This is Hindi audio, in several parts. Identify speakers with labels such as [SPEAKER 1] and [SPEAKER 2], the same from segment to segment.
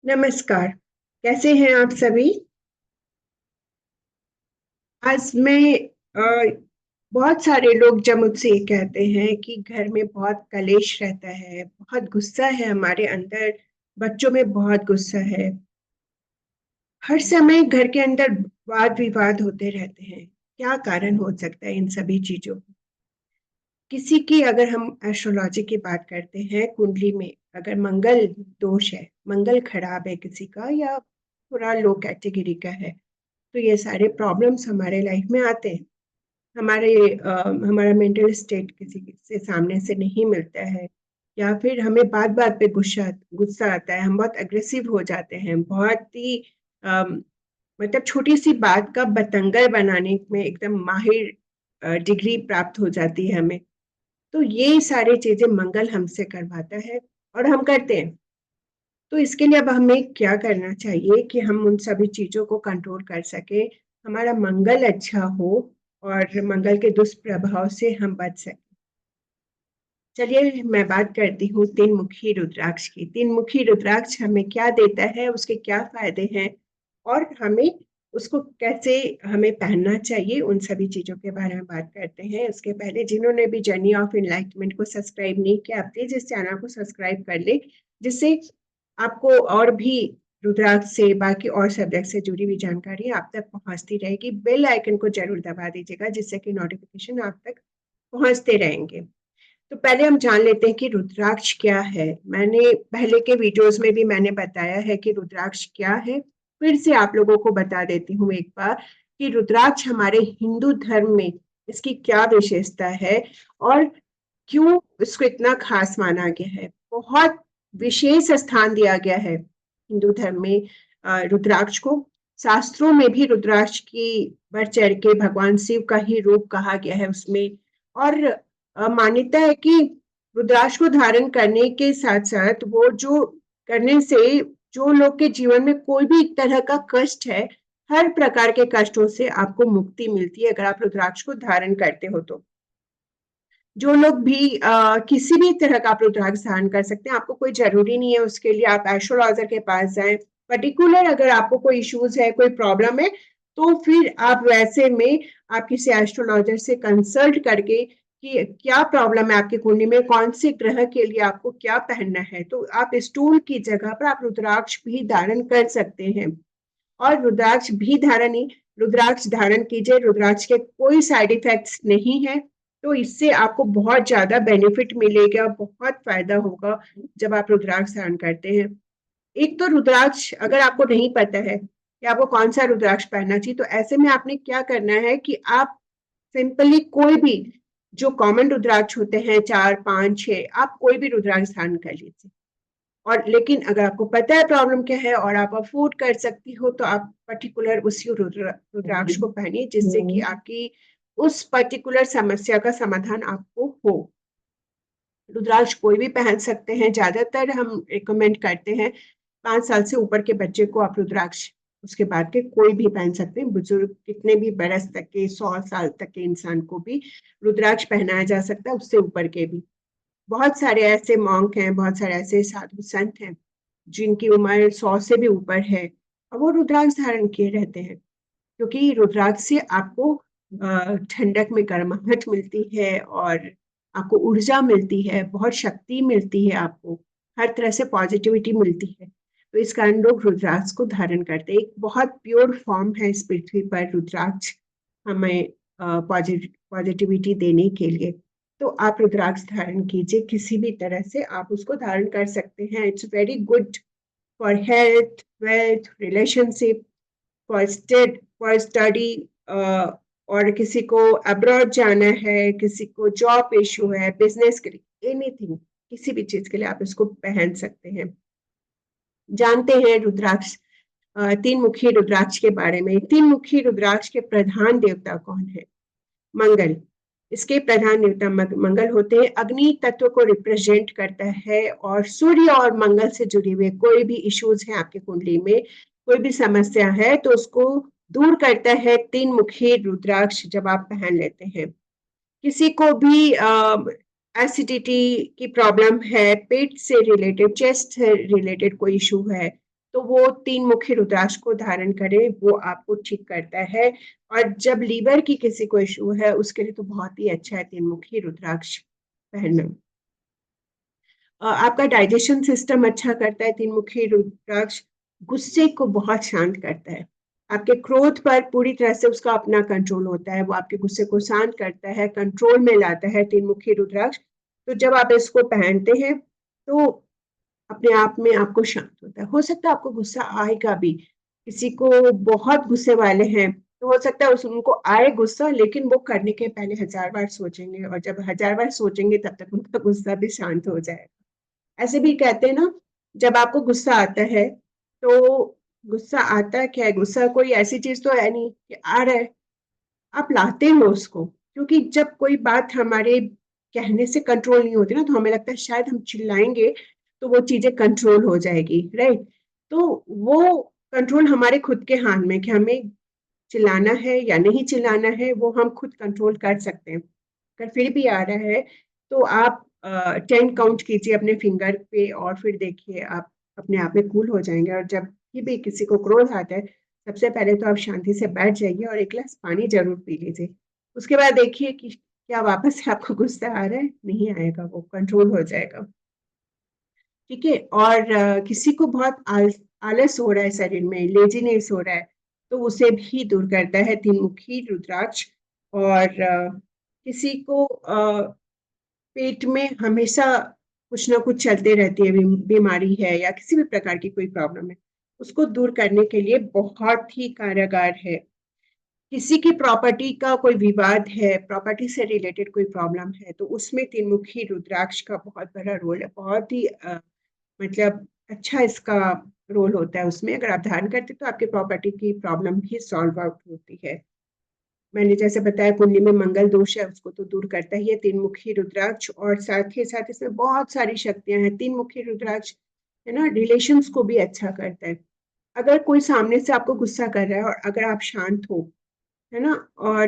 [SPEAKER 1] नमस्कार। कैसे हैं आप सभी? आज मैं बहुत सारे लोग जब मुझसे ये कहते हैं कि घर में बहुत कलेश रहता है, बहुत गुस्सा है हमारे अंदर, बच्चों में बहुत गुस्सा है, हर समय घर के अंदर वाद विवाद होते रहते हैं। क्या कारण हो सकता है इन सभी चीजों का? किसी की अगर हम एस्ट्रोलॉजी की बात करते हैं, कुंडली में अगर मंगल दोष है, मंगल खराब है किसी का या थोड़ा लो कैटेगरी का है, तो ये सारे प्रॉब्लम्स हमारे लाइफ में आते हैं। हमारा मेंटल स्टेट किसी से सामने से नहीं मिलता है, या फिर हमें बात बात पे गुस्सा गुस्सा आता है, हम बहुत अग्रेसिव हो जाते हैं, बहुत ही अम, मतलब छोटी सी बात का बतंगड़ बनाने में एकदम माहिर डिग्री प्राप्त हो जाती है हमें। तो ये सारी चीजें मंगल हमसे करवाता है और हम करते हैं। तो इसके लिए अब हमें क्या करना चाहिए कि हम उन सभी चीजों को कंट्रोल कर सके, हमारा मंगल अच्छा हो और मंगल के दुष्प्रभाव से हम बच सकें। चलिए मैं बात करती हूँ तीन मुखी रुद्राक्ष की। तीन मुखी रुद्राक्ष हमें क्या देता है, उसके क्या फायदे हैं और हमें उसको कैसे हमें पहनना चाहिए, उन सभी चीजों के बारे में बात करते हैं। उसके पहले जिन्होंने भी जर्नी ऑफ इनलाइटमेंट को सब्सक्राइब नहीं किया, आप प्लीज इस चैनल को सब्सक्राइब कर ले, जिससे आपको और भी रुद्राक्ष से बाकी और सब्जेक्ट से जुड़ी हुई जानकारी आप तक पहुंचती रहेगी। बेल आइकन को जरूर दबा दीजिएगा, जिससे कि नोटिफिकेशन आप तक पहुंचते रहेंगे। तो पहले हम जान लेते हैं कि रुद्राक्ष क्या है। मैंने पहले के वीडियोस में भी मैंने बताया है कि रुद्राक्ष क्या है। फिर से आप लोगों को बता देती हूँ एक बार कि रुद्राक्ष हमारे हिंदू धर्म में इसकी क्या विशेषता है और क्यों इसको इतना खास माना गया है। बहुत विशेष स्थान दिया गया है हिंदू धर्म में रुद्राक्ष को। शास्त्रों में भी रुद्राक्ष की बढ़ चढ़ के भगवान शिव का ही रूप कहा गया है उसमें। और मान्यता है कि रुद्राक्ष को धारण करने के साथ साथ वो जो करने से जो लोग के जीवन में कोई भी तरह का कष्ट है, हर प्रकार के कष्टों से आपको मुक्ति मिलती है अगर आप रुद्राक्ष को धारण करते हो तो। जो लोग भी किसी भी तरह का आप रुद्राक्ष धारण कर सकते हैं, आपको कोई जरूरी नहीं है उसके लिए आप एस्ट्रोलॉजर के पास जाएं। पर्टिकुलर अगर आपको कोई इश्यूज है, कोई प्रॉब्लम है, तो फिर आप वैसे में आप किसी एस्ट्रोलॉजर से कंसल्ट करके कि क्या प्रॉब्लम है आपकी कुंडली में, कौन से ग्रह के लिए आपको क्या पहनना है, तो आप स्टूल की जगह पर आप रुद्राक्ष भी धारण कर सकते हैं। और रुद्राक्ष भी धारण नहीं, रुद्राक्ष धारण कीजिए, रुद्राक्ष के कोई साइड इफेक्ट्स नहीं है। तो इससे आपको बहुत ज्यादा बेनिफिट मिलेगा, बहुत फायदा होगा जब आप रुद्राक्ष धारण करते हैं। एक तो रुद्राक्ष अगर आपको नहीं पता है कि आपको कौन सा रुद्राक्ष पहनना चाहिए, तो ऐसे में आपने क्या करना है कि आप सिंपली कोई भी जो कॉमन रुद्राक्ष होते हैं, 4 5 6, आप कोई भी रुद्राक्ष धारण कर लीजिए। और लेकिन अगर आपको पता है प्रॉब्लम क्या है और आप अफोर्ड कर सकती हो, तो आप पर्टिकुलर उसी रुद्राक्ष को पहनिए, जिससे कि आपकी उस पर्टिकुलर समस्या का समाधान आपको हो। रुद्राक्ष कोई भी पहन सकते हैं, ज्यादातर हम रिकमेंड करते हैं 5 साल से ऊपर के बच्चे को आप रुद्राक्ष, उसके बाद के कोई भी पहन सकते हैं। बुजुर्ग कितने भी बरस तक के, 100 साल तक के इंसान को भी रुद्राक्ष पहनाया जा सकता है, उससे ऊपर के भी। बहुत सारे ऐसे मॉन्क हैं, बहुत सारे ऐसे साधु संत हैं जिनकी उम्र 100 से भी ऊपर है और वो रुद्राक्ष धारण किए रहते हैं, क्योंकि रुद्राक्ष से आपको ठंडक में गर्माहट मिलती है और आपको ऊर्जा मिलती है, बहुत शक्ति मिलती है, आपको हर तरह से पॉजिटिविटी मिलती है। तो इस कारण लोग रुद्राक्ष को धारण करते हैं। एक बहुत प्योर फॉर्म है इस पृथ्वी पर रुद्राक्ष, हमें पॉजिटिविटी देने के लिए। तो आप रुद्राक्ष धारण कीजिए, किसी भी तरह से आप उसको धारण कर सकते हैं। It's very good for health, wealth, relationship, for study, और किसी को अब्रॉड जाना है, किसी को जॉब इशू है, बिजनेस के लिए, एनीथिंग, किसी भी चीज के लिए आप इसको पहन सकते हैं। जानते हैं रुद्राक्ष, तीन मुखी रुद्राक्ष के बारे में। तीन मुखी रुद्राक्ष के प्रधान देवता कौन है? मंगल। इसके प्रधान देवता मंगल होते हैं, अग्नि तत्व को रिप्रेजेंट करता है। और सूर्य और मंगल से जुड़े हुए कोई भी इश्यूज हैं आपकी कुंडली में, कोई भी समस्या है, तो उसको दूर करता है तीन मुखी रुद्राक्ष जब आप पहन लेते हैं। किसी को भी एसिडिटी की प्रॉब्लम है, पेट से रिलेटेड, चेस्ट से रिलेटेड कोई इशू है, तो वो तीन मुखी रुद्राक्ष को धारण करें, वो आपको ठीक करता है। और जब लीवर की किसी को इश्यू है उसके लिए तो बहुत ही अच्छा है तीन मुखी रुद्राक्ष पहनना। आपका डाइजेशन सिस्टम अच्छा करता है तीन मुखी रुद्राक्ष। गुस्से को बहुत शांत करता है, आपके क्रोध पर पूरी तरह से उसका अपना कंट्रोल होता है, वो आपके गुस्से को शांत करता है, कंट्रोल में लाता है तीन मुखी रुद्राक्ष। तो जब आप इसको पहनते हैं तो अपने आप में आपको शांत होता है। हो सकता है आपको गुस्सा आएगा भी, किसी को बहुत गुस्से वाले हैं तो हो सकता है उनको आए गुस्सा, लेकिन वो करने के पहले 1000 बार सोचेंगे, और जब 1000 बार सोचेंगे तब तक उनका गुस्सा भी शांत हो जाएगा। ऐसे भी कहते हैं ना, जब आपको गुस्सा आता है तो गुस्सा आता क्या है, गुस्सा कोई ऐसी चीज तो है नहीं कि आ रहा है, आप लाते हो उसको। क्योंकि जब कोई बात हमारे कहने से कंट्रोल नहीं होती ना, तो हमें लगता है शायद हम चिल्लाएंगे तो वो चीजें कंट्रोल हो जाएगी, राइट। तो वो कंट्रोल हमारे खुद के हाथ में, कि हमें चिल्लाना है या नहीं चिल्लाना है, वो हम खुद कंट्रोल कर सकते हैं। अगर फिर भी आ रहा है तो आप 10 काउंट कीजिए अपने फिंगर पे, और फिर देखिए आप अपने आप में कूल हो जाएंगे। और जब भी किसी को क्रोध आता है, सबसे पहले तो आप शांति से बैठ जाइए और एक गिलास पानी जरूर पी लीजिए। उसके बाद देखिए कि क्या वापस से आपको गुस्सा आ रहा है, नहीं आएगा, वो कंट्रोल हो जाएगा। ठीक है। और किसी को बहुत आलस हो रहा है, शरीर में लेजीनेस हो रहा है, तो उसे भी दूर करता है तीन मुखी रुद्राक्ष। और किसी को पेट में हमेशा कुछ ना कुछ चलते रहती है, बीमारी है या किसी भी प्रकार की कोई प्रॉब्लम है, उसको दूर करने के लिए बहुत ही कारगर है। किसी की प्रॉपर्टी का कोई विवाद है, प्रॉपर्टी से रिलेटेड कोई प्रॉब्लम है, तो उसमें तीन मुखी रुद्राक्ष का बहुत बड़ा रोल है। बहुत ही मतलब अच्छा इसका रोल होता है उसमें। अगर आप धारण करते तो आपके प्रॉपर्टी की प्रॉब्लम भी सॉल्व आउट होती है। मैंने जैसे बताया कुंडली में मंगल दोष है, उसको तो दूर करता ही है तीन मुखी रुद्राक्ष। और साथ ही साथ इसमें बहुत सारी शक्तियां हैं। तीन मुखी रुद्राक्ष है ना, रिलेशंस को भी अच्छा करता है। अगर कोई सामने से आपको गुस्सा कर रहा है और अगर आप शांत हो, है ना, और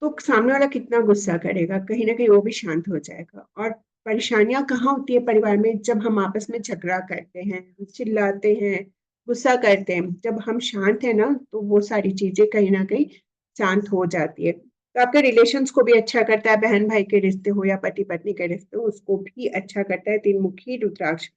[SPEAKER 1] तो सामने वाला कितना गुस्सा करेगा, कहीं ना कहीं वो भी शांत हो जाएगा। और परेशानियां कहाँ होती है परिवार में, जब हम आपस में झगड़ा करते हैं, चिल्लाते हैं, गुस्सा करते हैं। जब हम शांत है ना, तो वो सारी चीजें कहीं ना कहीं शांत हो जाती है। तो आपके रिलेशंस को भी अच्छा करता है, बहन भाई के रिश्ते हो या पति पत्नी के रिश्ते हो, उसको भी अच्छा करता है तीन मुखी रुद्राक्ष।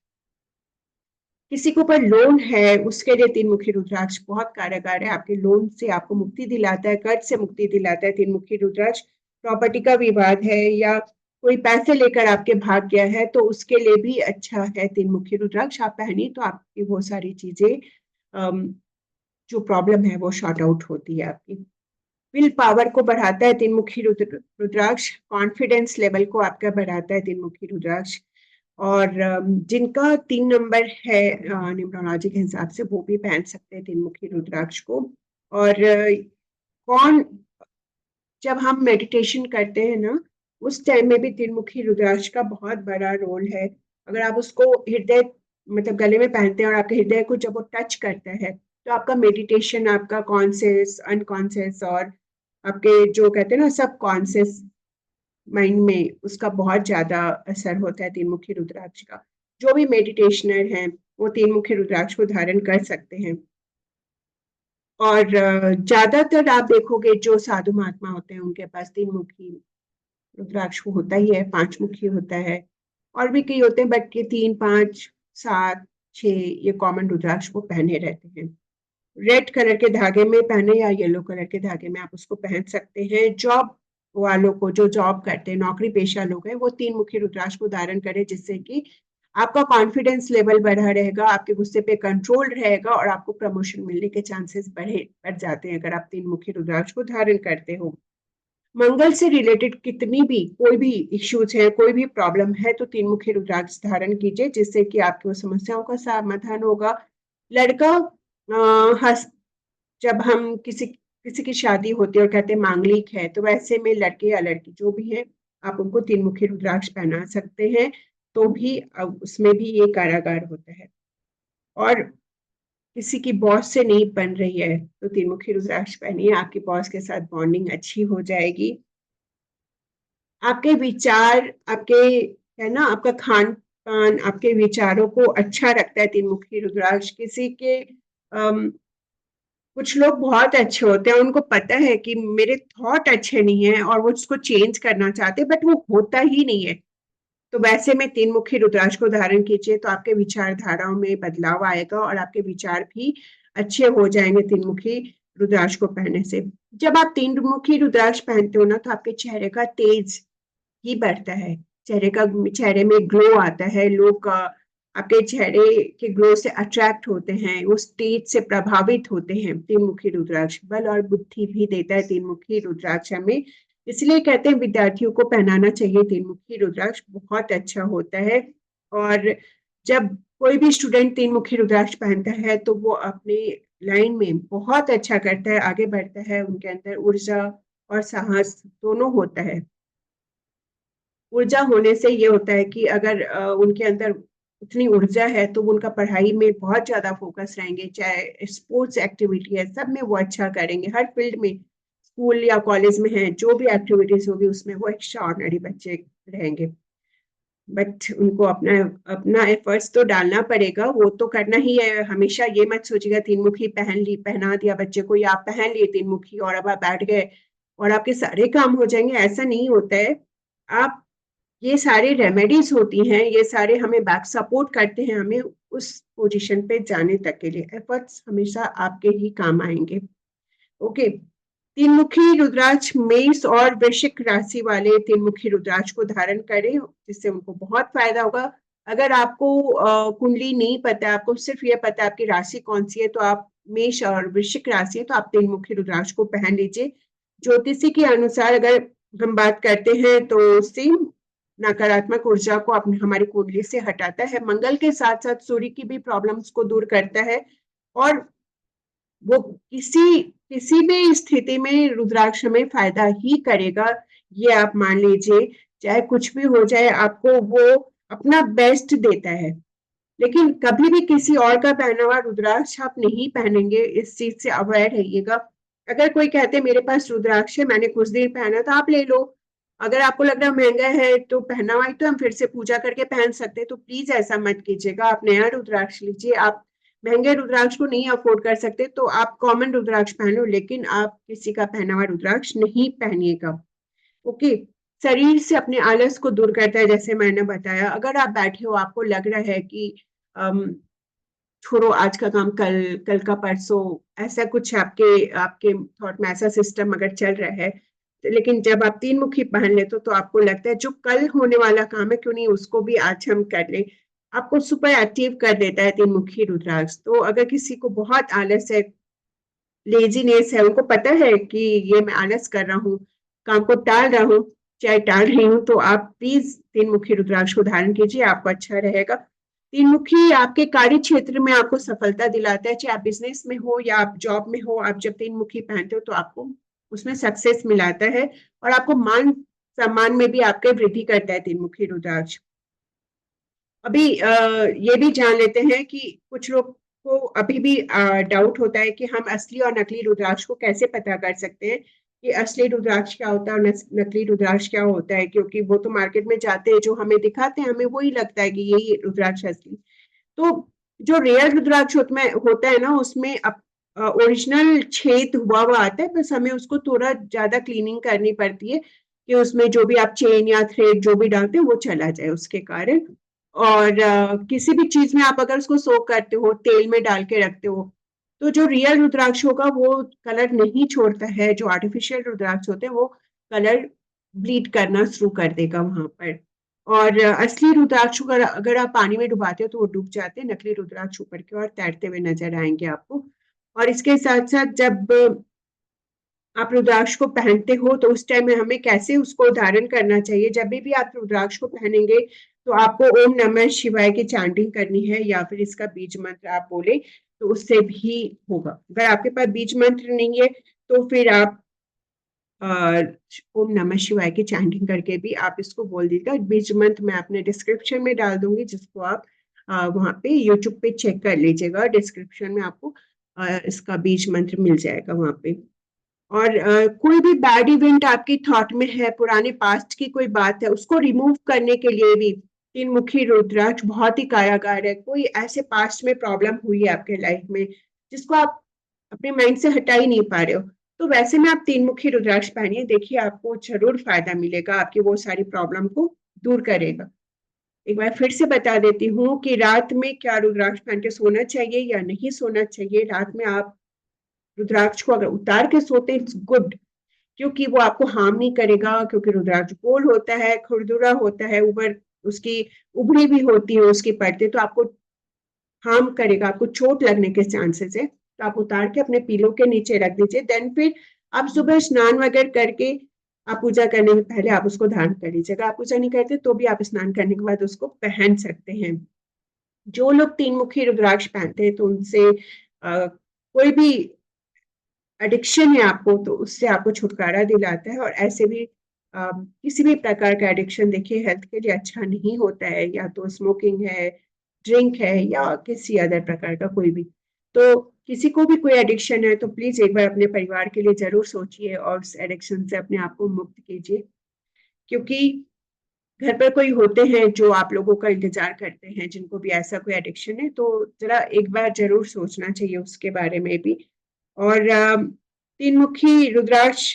[SPEAKER 1] किसी के ऊपर लोन है उसके लिए तीन मुखी रुद्राक्ष बहुत कारगर है, आपके लोन से आपको मुक्ति दिलाता है, कर्ज से मुक्ति दिलाता है तीन मुखी रुद्राक्ष। प्रॉपर्टी का विवाद है या कोई पैसे लेकर आपके भाग गया है, तो उसके लिए भी अच्छा है तीन मुखी रुद्राक्ष। आप पहनी तो आपकी वो सारी चीजें जो प्रॉब्लम है वो शॉर्ट आउट होती है आपकी। विल पावर को बढ़ाता है तीन मुखी रुद्राक्ष। कॉन्फिडेंस लेवल को आपका बढ़ाता है तीन मुखी रुद्राक्ष। और जिनका 3 नंबर है न्यूमरोलॉजी के हिसाब से, वो भी पहन सकते हैं तीन मुखी रुद्राक्ष को। और कौन जब हम मेडिटेशन करते हैं ना, उस टाइम में भी तीन मुखी रुद्राक्ष का बहुत बड़ा रोल है। अगर आप उसको हृदय मतलब गले में पहनते हैं और आपके हृदय को जब वो टच करता है, तो आपका मेडिटेशन, आपका कॉन्शियस, अनकॉन्शियस और आपके जो कहते हैं ना सब कॉन्शियस माइंड में, उसका बहुत ज्यादा असर होता है तीन मुखी रुद्राक्ष का। जो भी मेडिटेशनर हैं वो तीन मुखी रुद्राक्ष को धारण कर सकते हैं। और ज्यादातर आप देखोगे जो साधु महात्मा होते हैं उनके पास तीन मुखी रुद्राक्ष होता ही है, 5 मुखी होता है। और भी कई होते हैं, बट ये 3, 5, 7, 6 ये कॉमन रुद्राक्ष को पहने रहते हैं। रेड कलर के धागे में पहने या येलो कलर के धागे में आप उसको पहन सकते हैं। जॉब वालों को, जो जॉब करते हैं, नौकरी पेशा लोग हैं, वो तीन मुखी रुद्राक्ष को धारण करें, जिससे कि आपका कॉन्फिडेंस लेवल बढ़ा रहेगा, आपके गुस्से पे कंट्रोल रहेगा और आपको प्रमोशन मिलने के चांसेस बढ़ जाते हैं अगर आप तीन मुखी रुद्राक्ष को धारण करते हो। मंगल से रिलेटेड कितनी भी कोई भी इश्यूज है, कोई भी प्रॉब्लम है, तो तीन मुखी रुद्राक्ष धारण कीजिए, जिससे कि आपकी समस्याओं का समाधान होगा। लड़का जब हम किसी किसी की शादी होती है और कहते हैं मांगलिक है, तो वैसे में लड़के या लड़की जो भी है, आप उनको तीन मुखी रुद्राक्ष पहना सकते हैं, तो भी उसमें भी ये कारागार होता है। और किसी की बॉस से नहीं बन रही है तो तीन मुखी रुद्राक्ष पहनिए, आपके बॉस के साथ बॉन्डिंग अच्छी हो जाएगी। आपके विचार, आपके है ना, आपका खान कान, आपके विचारों को अच्छा रखता है तीन मुखी रुद्राक्ष। किसी के कुछ लोग बहुत अच्छे होते हैं, उनको पता है कि मेरे थॉट अच्छे नहीं है और वो उसको चेंज करना चाहते हैं, बट वो होता ही नहीं है। तो वैसे में तीन मुखी रुद्राक्ष को धारण कीजिए तो आपके विचारधाराओं में बदलाव आएगा और आपके विचार भी अच्छे हो जाएंगे तीन मुखी रुद्राक्ष को पहनने से। जब आप तीन मुखी रुद्राक्ष पहनते हो ना, तो आपके चेहरे का तेज ही बढ़ता है। चेहरे में ग्लो आता है। लोग आपके चेहरे के ग्लो से अट्रैक्ट होते हैं, उस तेज से प्रभावित होते हैं। तीन मुखी रुद्राक्ष बल और बुद्धि भी देता है। तीन मुखी रुद्राक्ष हमें इसलिए कहते हैं विद्यार्थियों को पहनाना चाहिए। तीन मुखी रुद्राक्ष बहुत अच्छा होता है। और जब कोई भी स्टूडेंट तीन मुखी रुद्राक्ष पहनता है तो वो अपने लाइन में बहुत अच्छा करता है, आगे बढ़ता है। उनके अंदर ऊर्जा और साहस दोनों होता है। ऊर्जा होने से ये होता है कि अगर उनके अंदर उतनी ऊर्जा है तो वो उनका पढ़ाई में बहुत ज्यादा फोकस रहेंगे। चाहे स्पोर्ट्स एक्टिविटी है, सब में वो अच्छा करेंगे। हर फील्ड में, स्कूल या कॉलेज में है, जो भी एक्टिविटीज होगी उसमें वो एक्स्ट्रा ऑर्डिनरी बच्चे रहेंगे। बट उनको अपना अपना एफर्ट्स तो डालना पड़ेगा, वो तो करना ही है। हमेशा ये मत सोचिएगा तीन मुखी पहन ली, पहना दिया बच्चे को, या आप पहन लिए तीन मुखी और अब आप बैठ गए और आपके सारे काम हो जाएंगे, ऐसा नहीं होता है। आप, ये सारे रेमेडीज होती हैं, ये सारे हमें बैक सपोर्ट करते हैं हमें उस पोजीशन पे जाने तक के लिए। एफर्ट्स हमेशा आपके ही काम आएंगे। ओके। तीन मुखी रुद्राक्ष मेष और वृश्चिक राशि वाले तीन मुखी रुद्राक्ष को धारण करें, जिससे उनको बहुत फायदा होगा। अगर आपको कुंडली नहीं पता, आपको सिर्फ ये पता है आपकी राशि कौन सी है, तो आप मेष और वृश्चिक राशि है तो आप तीन मुखी रुद्राक्ष को पहन लीजिए। ज्योतिषी के अनुसार अगर हम बात करते हैं तो सिंह नकारात्मक ऊर्जा को अपने हमारी कुंडली से हटाता है। मंगल के साथ साथ सूर्य की भी प्रॉब्लम्स को दूर करता है। और वो किसी किसी भी स्थिति में रुद्राक्ष में फायदा ही करेगा, ये आप मान लीजिए। चाहे कुछ भी हो जाए, आपको वो अपना बेस्ट देता है। लेकिन कभी भी किसी और का पहना हुआ रुद्राक्ष आप नहीं पहनेंगे, इस चीज से अवेयर रहिएगा। अगर कोई कहते हैं मेरे पास रुद्राक्ष है, मैंने कुछ दिन पहना, तो आप ले लो। अगर आपको लग रहा है महंगा है तो पहना हुआ है तो हम फिर से पूजा करके पहन सकते हैं, तो प्लीज ऐसा मत कीजिएगा। आप नया रुद्राक्ष लीजिए। आप महंगे रुद्राक्ष को नहीं अफोर्ड कर सकते तो आप कॉमन रुद्राक्ष पहनो, लेकिन आप किसी का पहना हुआ रुद्राक्ष नहीं पहनिएगा। ओके। शरीर से अपने आलस को दूर करता है, जैसे मैंने बताया। अगर आप बैठे हो, आपको लग रहा है कि छोड़ो आज का काम कल, कल का परसों, ऐसा कुछ आपके आपके थॉट में ऐसा सिस्टम अगर चल रहा है, लेकिन जब आप तीन मुखी पहन लेते हो तो आपको लगता है जो कल होने वाला काम है क्यों नहीं उसको भी आज हम कर लें। आपको सुपर एक्टिव कर देता है तीन मुखी रुद्राक्ष। तो अगर किसी को बहुत आलस है, लेजीनेस है, उनको पता है कि ये मैं आलस कर रहा हूँ, काम को टाल रहा हूँ, चाहे टाल रही हूँ, तो आप प्लीज तीन मुखी रुद्राक्ष को धारण कीजिए, आपको अच्छा रहेगा। तीन मुखी आपके कार्य क्षेत्र में आपको सफलता दिलाता है। चाहे आप बिजनेस में हो या आप जॉब में हो, आप जब तीन मुखी पहनते हो तो आपको उसमें सक्सेस मिलाता है और आपको मान सम्मान में भी आपके वृद्धि करता है तीन मुखी रुद्राक्ष। अभी ये भी जान लेते हैं कि कुछ लोग को अभी भी डाउट होता है कि हम असली और नकली रुद्राक्ष को कैसे पता कर सकते हैं कि असली रुद्राक्ष क्या होता है और नकली रुद्राक्ष क्या होता है, क्योंकि वो तो मार्केट में जाते हैं, जो हमें दिखाते हैं हमें वही लगता है कि यही रुद्राक्ष असली। तो जो रियल रुद्राक्ष होता है ना, उसमें ओरिजिनल छेद हुआ हुआ आता है, बस हमें उसको थोड़ा ज्यादा क्लीनिंग करनी पड़ती है कि उसमें जो भी आप चेन या थ्रेड जो भी डालते हैं वो चला जाए उसके कारण। और किसी भी चीज में आप अगर उसको सोक करते हो, तेल में डाल के रखते हो, तो जो रियल रुद्राक्ष होगा वो कलर नहीं छोड़ता है। जो आर्टिफिशियल रुद्राक्ष होते हैं वो कलर ब्लीड करना शुरू कर देगा वहां पर। और असली रुद्राक्ष को अगर आप पानी में डुबाते हो तो वो डूब जाते हैं। नकली रुद्राक्ष ऊपर की ओर तैरते हुए नजर आएंगे आपको। और इसके साथ साथ जब आप रुद्राक्ष को पहनते हो तो उस टाइम में हमें कैसे उसको धारण करना चाहिए। जब भी आप रुद्राक्ष को पहनेंगे तो आपको ओम नमः शिवाय की चैंटिंग करनी है, या फिर इसका बीज मंत्र आप बोले तो उससे भी होगा। अगर आपके पास बीज मंत्र नहीं है तो फिर आप ओम नमः शिवाय की चैंटिंग करके भी आप इसको बोल दीजिएगा। बीज मंत्र मैं अपने डिस्क्रिप्शन में डाल दूंगी, जिसको आप वहां पे यूट्यूब पे चेक कर लीजिएगा। डिस्क्रिप्शन में आपको इसका बीज मंत्र मिल जाएगा वहां पे। और कोई भी बैड इवेंट आपकी थॉट में है, पुराने पास्ट की कोई बात है, उसको रिमूव करने के लिए भी तीन मुखी रुद्राक्ष बहुत ही कारागार है। कोई ऐसे पास्ट में प्रॉब्लम हुई है आपके लाइफ में जिसको आप अपने माइंड से हटा ही नहीं पा रहे हो, तो वैसे में आप तीन मुखी रुद्राक्ष पहनिए, देखिए आपको जरूर फायदा मिलेगा, आपकी वो सारी प्रॉब्लम को दूर करेगा। एक बार फिर से बता देती हूँ कि रात में क्या रुद्राक्ष पहन के सोना चाहिए या नहीं सोना चाहिए। रात में आप रुद्राक्ष को अगर उतार के सोते इट्स गुड, क्योंकि वो आपको हार्म नहीं करेगा, क्योंकि रुद्राक्ष गोल होता है, खुरदुरा होता है, ऊपर उसकी उभरी भी होती है उसकी परतें, तो आपको हार्म करेगा, आपको चोट लगने के चांसेस है। तो आप उतार के अपने पीलो के नीचे रख दीजिए, देन फिर आप सुबह स्नान वगैरह करके आप पूजा करने से पहले आप उसको धारण कर लीजिएगा। आप पूजा नहीं करते तो भी आप स्नान करने के बाद उसको पहन सकते हैं। जो लोग तीन मुखी रुद्राक्ष पहनते हैं तो उनसे कोई भी एडिक्शन है आपको तो उससे आपको छुटकारा दिलाता है। और ऐसे भी किसी भी प्रकार का एडिक्शन देखिए हेल्थ के लिए अच्छा नहीं होता है, या तो स्मोकिंग है, ड्रिंक है, या किसी अदर प्रकार का कोई भी। तो किसी को भी कोई एडिक्शन है तो प्लीज एक बार अपने परिवार के लिए जरूर सोचिए और उस एडिक्शन से अपने आप को मुक्त कीजिए, क्योंकि घर पर कोई होते हैं जो आप लोगों का इंतजार करते हैं, जिनको भी ऐसा कोई एडिक्शन है, तो जरा एक बार जरूर सोचना चाहिए उसके बारे में भी। और तीन मुखी रुद्राक्ष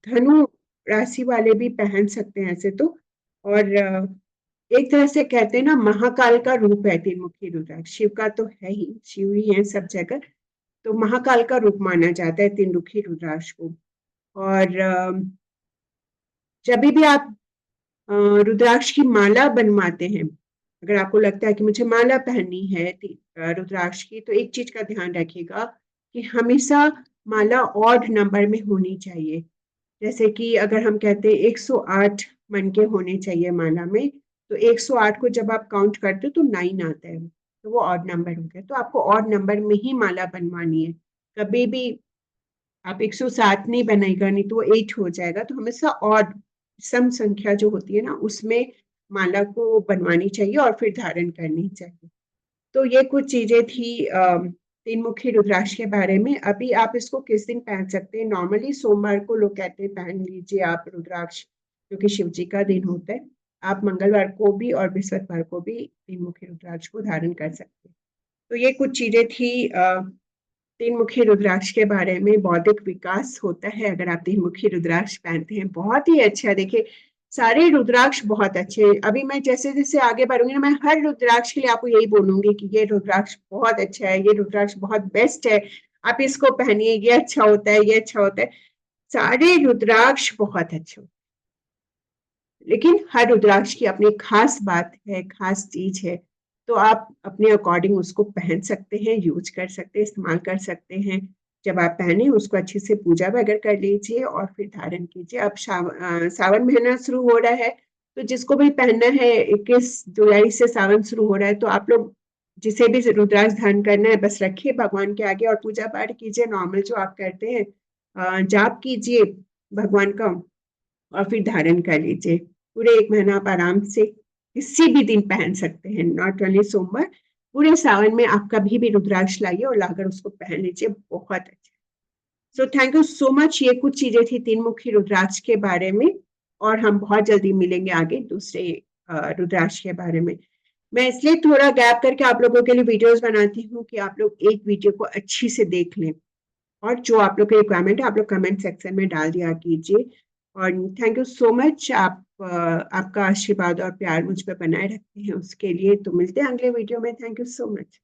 [SPEAKER 1] धनु राशि वाले भी पहन सकते हैं ऐसे तो। और एक तरह से कहते हैं ना, महाकाल का रूप है तीन मुखी रुद्राक्ष, शिव का तो है ही, शिव ही है सब जगह, तो महाकाल का रूप माना जाता है तीन मुखी रुद्राक्ष को। और जब भी आप रुद्राक्ष की माला बनवाते हैं, अगर आपको लगता है कि मुझे माला पहननी है रुद्राक्ष की, तो एक चीज का ध्यान रखिएगा कि हमेशा माला ऑड नंबर में होनी चाहिए। जैसे कि अगर हम कहते हैं 108 मन के होने चाहिए माला में, तो 108 को जब आप काउंट करते हो तो 9 आता है, तो वो ऑड नंबर हो गया। तो आपको ऑड नंबर में ही माला बनवानी है। कभी भी आप 107 नहीं बनाएगा, नहीं तो वो 8 हो जाएगा। तो हमेशा ऑड सम संख्या जो होती है ना उसमें माला को बनवानी चाहिए और फिर धारण करनी चाहिए। तो ये कुछ चीजें थी तीन मुखी रुद्राक्ष के बारे में। अभी आप इसको किस दिन पहन सकते हैं? नॉर्मली सोमवार को लोग कहते हैं पहन लीजिए आप रुद्राक्ष, क्योंकि शिव जी का दिन होता है। आप मंगलवार को भी और बृहस्पतिवार को भी तीन मुखी रुद्राक्ष को धारण कर सकते हैं। तो ये कुछ चीजें थी तीन मुखी रुद्राक्ष के बारे में। बौद्धिक विकास होता है अगर आप तीन मुखी रुद्राक्ष पहनते हैं, बहुत ही अच्छा। देखिए सारे रुद्राक्ष बहुत अच्छे हैं। अभी मैं जैसे जैसे आगे बढ़ूंगी ना, मैं हर रुद्राक्ष के लिए आपको यही बोलूंगी कि ये रुद्राक्ष बहुत अच्छा है, ये रुद्राक्ष बहुत बेस्ट है, आप इसको पहनिए, ये अच्छा होता है, ये अच्छा होता है। सारे रुद्राक्ष बहुत अच्छे होते हैं, लेकिन हर रुद्राक्ष की अपनी खास बात है, खास चीज है। तो आप अपने अकॉर्डिंग उसको पहन सकते हैं, यूज कर सकते हैं, इस्तेमाल कर सकते हैं। जब आप पहने उसको अच्छे से पूजा वगैरह कर लीजिए और फिर धारण कीजिए। अब सावन महीना शुरू हो रहा है, तो जिसको भी पहनना है, 21 जुलाई से सावन शुरू हो रहा है, तो आप लोग जिसे भी रुद्राक्ष धारण करना है बस रखिए भगवान के आगे और पूजा पाठ कीजिए, नॉर्मल जो आप करते हैं, जाप कीजिए भगवान का, और फिर धारण कर लीजिए। पूरे एक महीना आप आराम से किसी भी दिन पहन सकते हैं, नॉट ओनली सोमवार। पूरे सावन में आप कभी भी रुद्राक्ष लाइए और लाकर उसको पहन लीजिए, बहुत अच्छा। So thank you so much. ये कुछ चीजें थी तीन मुखी रुद्राक्ष के बारे में, और हम बहुत जल्दी मिलेंगे आगे दूसरे रुद्राक्ष के बारे में। मैं इसलिए थोड़ा गैप करके आप लोगों के लिए वीडियोस बनाती हूँ कि आप लोग एक वीडियो को अच्छी से देख लें, और जो आप लोग की रिक्वायरमेंट है आप लोग कमेंट सेक्शन में डाल दिया कीजिए। और थैंक यू सो मच, आप आपका आशीर्वाद और प्यार मुझ पर बनाए रखते हैं उसके लिए। तो मिलते हैं अगले वीडियो में। Thank you so much.